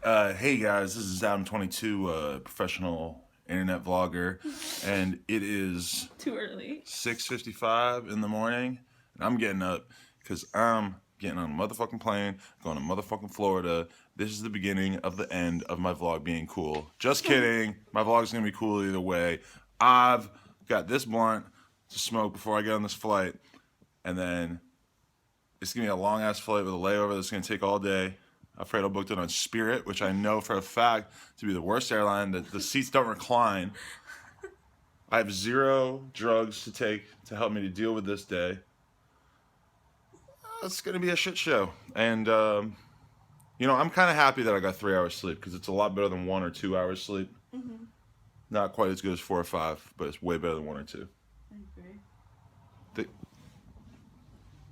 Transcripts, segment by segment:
Hey guys, this is Adam22, professional internet vlogger, and it is too early. 6:55 in the morning, and I'm getting up because I'm getting on a motherfucking plane, going to motherfucking Florida. This is the beginning of the end of my vlog being cool. Just kidding. My vlog's gonna be cool either way. I've got this blunt to smoke before I get on this flight, and then it's gonna be a long ass flight with a layover that's gonna take all day. Alfredo booked it on Spirit, which I know for a fact to be the worst airline. The seats don't recline. I have 0 drugs to take to help me to deal with this day. It's gonna be a shit show, and you know, I'm kind of happy that I got 3 hours sleep because it's a lot better than 1 or 2 hours sleep. Mm-hmm. Not quite as good as 4 or 5, but it's way better than 1 or 2. I agree.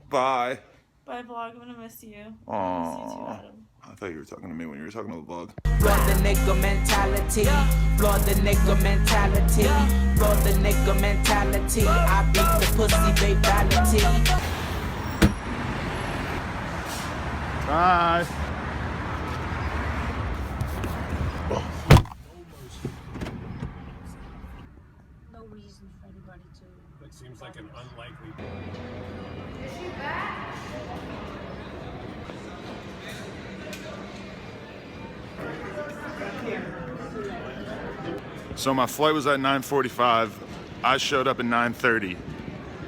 Bye. Bye, vlog. I'm gonna miss you. Aww. I miss you too, Adam. I thought you were talking to me when you were talking to the vlog. Floor the nigga mentality. Floor the nigga mentality. Floor the nigga mentality. I beat the pussy babality. Bye. No reason for anybody to. That seems like an unlikely. So my flight was at 9:45. I showed up at 9:30.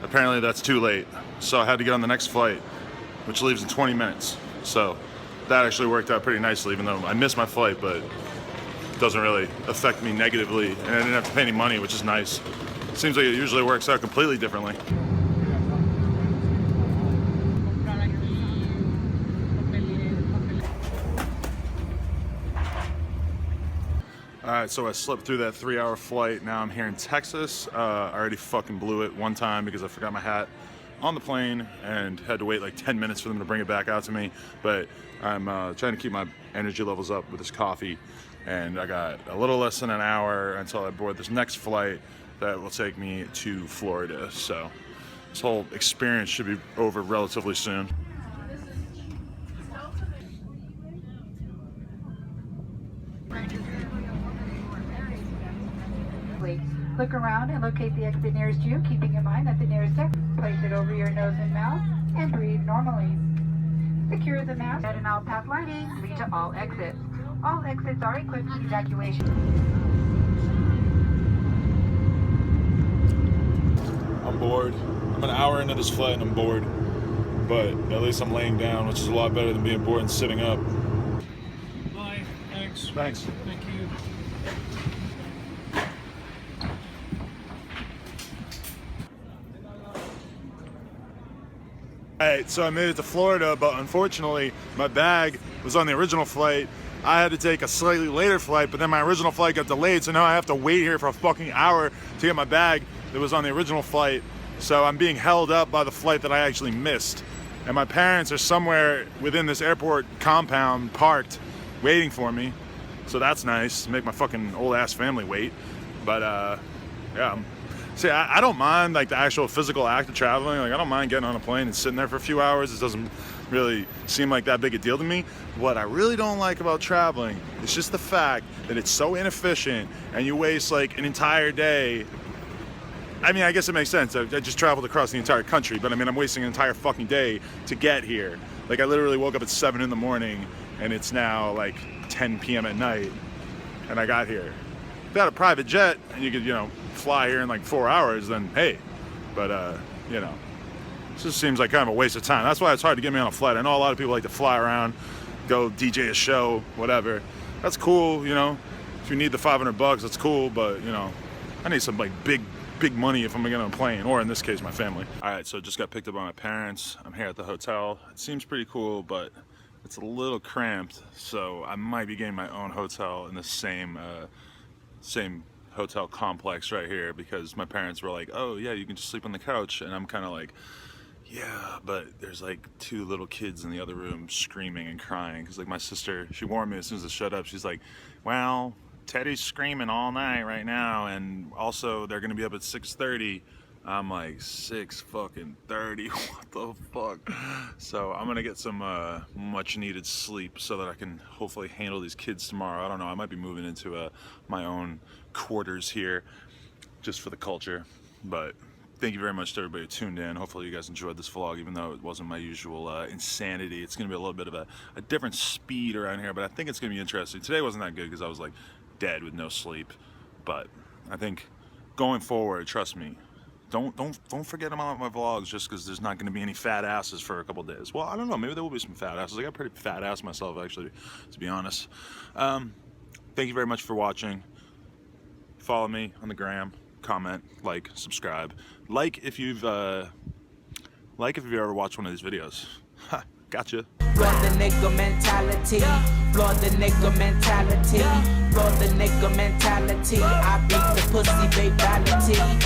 Apparently that's too late. So I had to get on the next flight, which leaves in 20 minutes. So that actually worked out pretty nicely, even though I missed my flight, but it doesn't really affect me negatively. And I didn't have to pay any money, which is nice. Seems like it usually works out completely differently. Alright, so I slept through that 3-hour flight. Now I'm here in Texas. I already fucking blew it one time because I forgot my hat on the plane and had to wait like 10 minutes for them to bring it back out to me. But I'm trying to keep my energy levels up with this coffee. And I got a little less than an hour until I board this next flight that will take me to Florida. So this whole experience should be over relatively soon. Look around and locate the exit nearest you, keeping in mind that the nearest exit, place it over your nose and mouth, and breathe normally. Secure the mask and all path lighting lead to all exits. All exits are equipped with evacuation. I'm bored. I'm an hour into this flight and I'm bored. But at least I'm laying down, which is a lot better than being bored and sitting up. Bye. Thanks. Thanks. Thank you. Alright, so I made it to Florida, but unfortunately my bag was on the original flight. I had to take a slightly later flight, but then my original flight got delayed, so now I have to wait here for a fucking hour to get my bag that was on the original flight. So I'm being held up by the flight that I actually missed. And my parents are somewhere within this airport compound parked waiting for me. So that's nice, make my fucking old ass family wait. But yeah. See, I don't mind like the actual physical act of traveling. Like I don't mind getting on a plane and sitting there for a few hours. It doesn't really seem like that big a deal to me. What I really don't like about traveling is just the fact that it's so inefficient and you waste like an entire day. I mean, I guess it makes sense. I just traveled across the entire country, but I mean, I'm wasting an entire fucking day to get here. Like I literally woke up at 7 in the morning and it's now like 10 p.m. at night and I got here. If you had a private jet and you could, you know, fly here in like 4 hours, then hey. But you know, it just seems like kind of a waste of time. That's why it's hard to get me on a flight. I know a lot of people like to fly around, go DJ a show, whatever. That's cool, you know. If you need the $500, that's cool, but you know, I need some like big money if I'm gonna get on a plane, or in this case, my family. All right, so just got picked up by my parents. I'm here at the hotel. It seems pretty cool, but it's a little cramped, so I might be getting my own hotel in the same hotel complex right here because my parents were like, oh yeah, you can just sleep on the couch, and I'm kind of like, yeah, but there's like 2 little kids in the other room screaming and crying because like my sister, she warned me as soon as I shut up. She's like, well, Teddy's screaming all night right now, and also they're gonna be up at 6:30 I'm like 6:30. What the fuck? So I'm gonna get some much needed sleep so that I can hopefully handle these kids tomorrow. I don't know, I might be moving into my own quarters here just for the culture. But thank you very much to everybody who tuned in. Hopefully you guys enjoyed this vlog, even though it wasn't my usual insanity. It's gonna be a little bit of a different speed around here, but I think it's gonna be interesting. Today wasn't that good because I was like dead with no sleep. But I think going forward, trust me, don't forget about my vlogs just because there's not going to be any fat asses for a couple days. Well, I don't know. Maybe there will be some fat asses. I got pretty fat ass myself, actually, to be honest. Thank you very much for watching. Follow me on the gram. Comment, like, subscribe. Like if you've ever watched one of these videos. Ha, gotcha. Floor the nigga mentality. Floor the nigga mentality. Floor the nigga mentality. I beat the pussy babality.